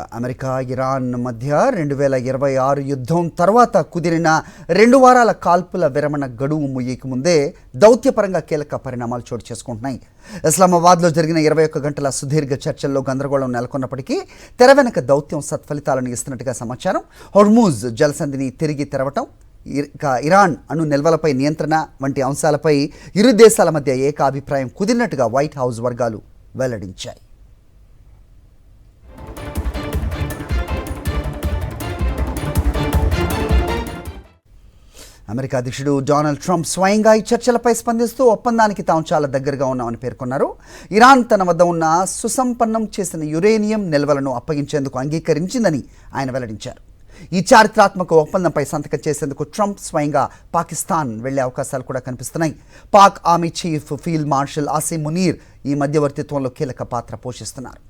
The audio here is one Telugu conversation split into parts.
అమెరికా ఇరాన్ మధ్య 2026 యుద్ధం తర్వాత కుదిరిన 2 వారాల కాల్పుల విరమణ గడువు ముగియక ముందే దౌత్యపరంగా కీలక పరిణామాలు చోటు చేసుకుంటున్నాయి. ఇస్లామాబాద్లో జరిగిన 21 గంటల సుదీర్ఘ చర్చల్లో గందరగోళం నెలకొన్నప్పటికీ తెర వెనక దౌత్యం సత్ఫలితాలను ఇస్తున్నట్టుగా సమాచారం. హోర్ముజ్ జలసంధిని తిరిగి తెరవటం, ఇరాన్ అణు నిల్వలపై నియంత్రణ వంటి అంశాలపై ఇరు దేశాల మధ్య ఏకాభిప్రాయం కుదిరినట్టుగా వైట్ హౌస్ వర్గాలు వెల్లడించాయి. అమెరికా అధ్యక్షుడు డొనాల్డ్ ట్రంప్ స్వయంగా ఈ చర్చలపై స్పందిస్తూ ఒప్పందానికి తాము చాలా దగ్గరగా ఉన్నామని పేర్కొన్నారు. ఇరాన్ తన వద్ద ఉన్న సుసంపన్నం చేసిన యురేనియం నిల్వలను అప్పగించేందుకు అంగీకరించిందని ఆయన వెల్లడించారు. ఈ చారిత్రాత్మక ఒప్పందంపై సంతకం చేసేందుకు ట్రంప్ స్వయంగా పాకిస్తాన్ వెళ్లే అవకాశాలు కూడా కనిపిస్తున్నాయి. Pak army chief field marshal Asim Munir ఈ మధ్యవర్తిత్వంలో కీలక పాత్ర పోషిస్తున్నారు.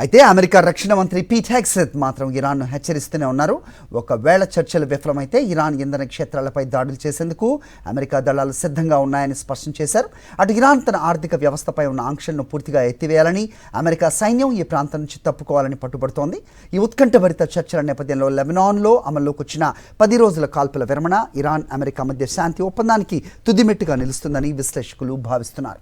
అయితే అమెరికా రక్షణ మంత్రి పీట్ హెగ్సెత్ మాత్రం ఇరాన్ను హెచ్చరిస్తూనే ఉన్నారు. ఒకవేళ చర్చలు విఫలమైతే ఇరాన్ ఇంధన క్షేత్రాలపై దాడులు చేసేందుకు అమెరికా దళాలు సిద్ధంగా ఉన్నాయని స్పష్టం చేశారు. అటు ఇరాన్ తన ఆర్థిక వ్యవస్థపై ఉన్న ఆంక్షలను పూర్తిగా ఎత్తివేయాలని, అమెరికా సైన్యం ఈ ప్రాంతం నుంచి తప్పుకోవాలని పట్టుబడుతోంది. ఈ ఉత్కంఠభరిత చర్చల నేపథ్యంలో లెబనాన్లో అమల్లోకి వచ్చిన 10 రోజుల కాల్పుల విరమణ ఇరాన్ అమెరికా మధ్య శాంతి ఒప్పందానికి తుదిమెట్టుగా నిలుస్తుందని విశ్లేషకులు భావిస్తున్నారు.